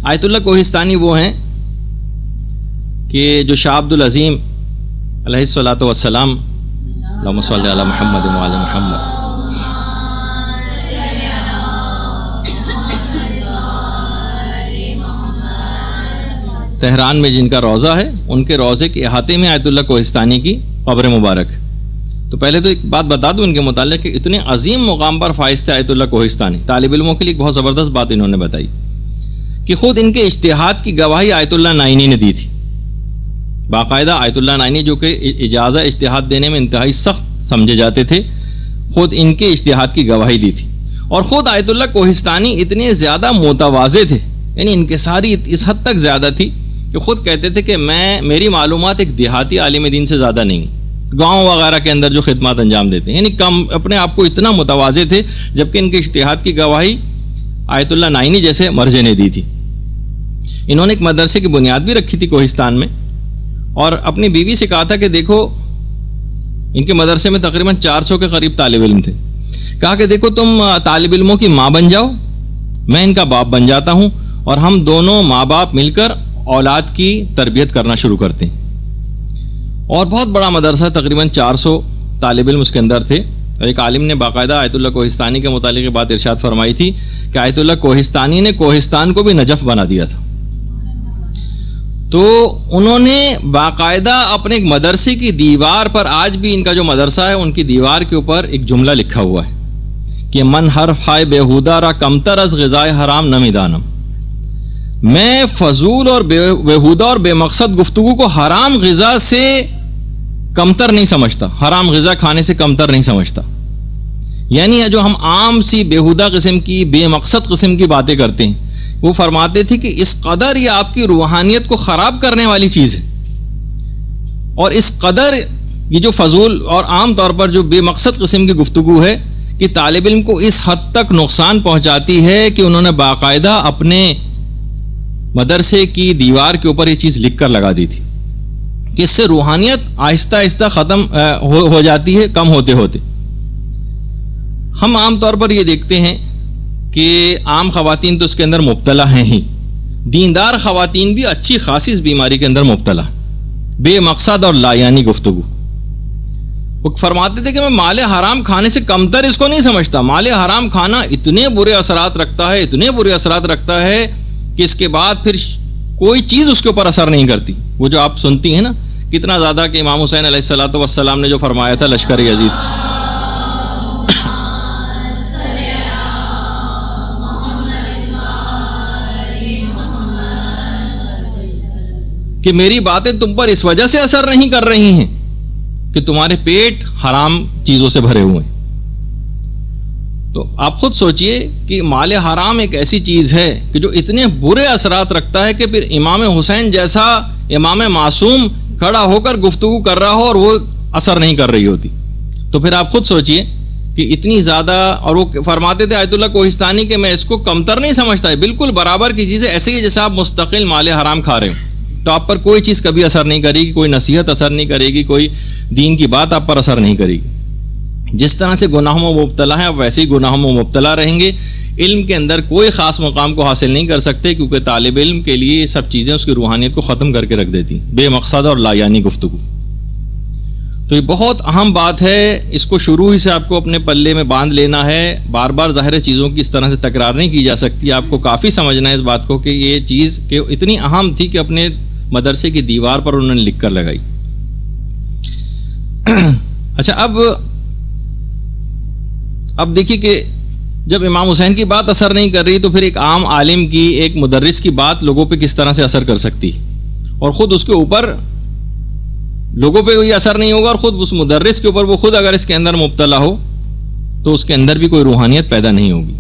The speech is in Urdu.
آیت اللہ کوہستانی وہ ہیں کہ جو شاہ عبد العظیم علیہ الصلاۃ والسلام، اللہم صلی علی محمد و علی محمد، تہران میں جن کا روضہ ہے، ان کے روضے کے احاطے میں آیت اللہ کوہستانی کی قبر مبارک۔ تو پہلے تو ایک بات بتا دوں ان کے متعلق کہ اتنے عظیم مقام پر فائز تھے آیت اللہ کوہستانی۔ طالب علموں کے لیے ایک بہت زبردست بات انہوں نے بتائی کہ خود ان کے اجتہاد کی گواہی آیت اللہ نائینی نے دی تھی۔ باقاعدہ آیت اللہ نائینی جو کہ اجازہ اجتہاد دینے میں انتہائی سخت سمجھے جاتے تھے، خود ان کے اجتہاد کی گواہی دی تھی۔ اور خود آیت اللہ کوہستانی اتنے زیادہ متواضع تھے، یعنی انکساری اس حد تک زیادہ تھی کہ خود کہتے تھے کہ میری معلومات ایک دیہاتی عالم دین سے زیادہ نہیں، گاؤں وغیرہ کے اندر جو خدمات انجام دیتے ہیں، یعنی کم اپنے آپ کو اتنا متواضع تھے، جبکہ ان کے اجتہاد کی گواہی آیت اللہ نائینی جیسے مرجع نے دی تھی۔ انہوں نے ایک مدرسے کی بنیاد بھی رکھی تھی کوہستان میں، اور اپنی بیوی سے کہا تھا کہ دیکھو، ان کے مدرسے میں تقریباً 400 کے قریب طالب علم تھے، کہا کہ دیکھو تم طالب علموں کی ماں بن جاؤ، میں ان کا باپ بن جاتا ہوں، اور ہم دونوں ماں باپ مل کر اولاد کی تربیت کرنا شروع کرتے ہیں۔ اور بہت بڑا مدرسہ، تقریباً 400 طالب علم اس کے اندر تھے۔ اور ایک عالم نے باقاعدہ آیت اللہ کوہستانی کے متعلق یہ بات ارشاد فرمائی تھی کہ آیت اللہ کوہستانی نے کوہستان کو بھی نجف بنا دیا تھا۔ تو انہوں نے باقاعدہ اپنے ایک مدرسے کی دیوار پر، آج بھی ان کا جو مدرسہ ہے ان کی دیوار کے اوپر ایک جملہ لکھا ہوا ہے کہ من حرف ہائے بےہودہ را کمتر از غذائے حرام نمی دانم، میں فضول اور بےہودہ اور بے مقصد گفتگو کو حرام غذا سے کمتر نہیں سمجھتا، حرام غذا کھانے سے کمتر نہیں سمجھتا۔ یعنی جو ہم عام سی بےہودہ قسم کی، بے مقصد قسم کی باتیں کرتے ہیں، وہ فرماتے تھے کہ اس قدر یہ آپ کی روحانیت کو خراب کرنے والی چیز ہے، اور اس قدر یہ جو فضول اور عام طور پر جو بے مقصد قسم کی گفتگو ہے کہ طالب علم کو اس حد تک نقصان پہنچاتی ہے کہ انہوں نے باقاعدہ اپنے مدرسے کی دیوار کے اوپر یہ چیز لکھ کر لگا دی تھی کہ اس سے روحانیت آہستہ آہستہ ختم ہو جاتی ہے، کم ہوتے ہوتے۔ ہم عام طور پر یہ دیکھتے ہیں کہ عام خواتین تو اس کے اندر مبتلا ہیں ہی، دیندار خواتین بھی اچھی خاصی اس بیماری کے اندر مبتلا، بے مقصد اور لایانی گفتگو۔ وہ فرماتے تھے کہ میں مال حرام کھانے سے کمتر اس کو نہیں سمجھتا، مال حرام کھانا اتنے برے اثرات رکھتا ہے، اتنے برے اثرات رکھتا ہے کہ اس کے بعد پھر کوئی چیز اس کے اوپر اثر نہیں کرتی۔ وہ جو آپ سنتی ہیں نا کتنا زیادہ کہ امام حسین علیہ الصلوۃ والسلام نے جو فرمایا تھا لشکر یزید سے، کہ میری باتیں تم پر اس وجہ سے اثر نہیں کر رہی ہیں کہ تمہارے پیٹ حرام چیزوں سے بھرے ہوئے ہیں۔ تو آپ خود سوچئے کہ مال حرام ایک ایسی چیز ہے کہ جو اتنے برے اثرات رکھتا ہے کہ پھر امام حسین جیسا امام معصوم کھڑا ہو کر گفتگو کر رہا ہو اور وہ اثر نہیں کر رہی ہوتی، تو پھر آپ خود سوچئے کہ اتنی زیادہ۔ اور وہ فرماتے تھے آیت اللہ کوہستانی کہ میں اس کو کمتر نہیں سمجھتا، ہے بالکل برابر کی چیز ہے، ایسے ہی جیسا آپ مستقل مال حرام کھا رہے ہو، تو آپ پر کوئی چیز کبھی اثر نہیں کرے گی، کوئی نصیحت اثر نہیں کرے گی، کوئی دین کی بات آپ پر اثر نہیں کرے گی۔ جس طرح سے گناہوں میں مبتلا ہیں آپ ویسے ہی گناہوں میں مبتلا رہیں گے۔ علم کے اندر کوئی خاص مقام کو حاصل نہیں کر سکتے، کیونکہ طالب علم کے لیے یہ سب چیزیں اس کی روحانیت کو ختم کر کے رکھ دیتی، بے مقصد اور لایانی گفتگو۔ تو یہ بہت اہم بات ہے، اس کو شروع ہی سے آپ کو اپنے پلے میں باندھ لینا ہے۔ بار بار ظاہر چیزوں کی اس طرح سے تکرار نہیں کی جا سکتی، آپ کو کافی سمجھنا ہے اس بات کو کہ یہ چیز کہ اتنی اہم تھی کہ اپنے مدرسے کی دیوار پر انہوں نے لکھ کر لگائی۔ اچھا، اب دیکھیے کہ جب امام حسین کی بات اثر نہیں کر رہی تو پھر ایک عام عالم کی، ایک مدرس کی بات لوگوں پہ کس طرح سے اثر کر سکتی، اور خود اس کے اوپر لوگوں پہ کوئی اثر نہیں ہوگا، اور خود اس مدرس کے اوپر وہ خود اگر اس کے اندر مبتلا ہو تو اس کے اندر بھی کوئی روحانیت پیدا نہیں ہوگی۔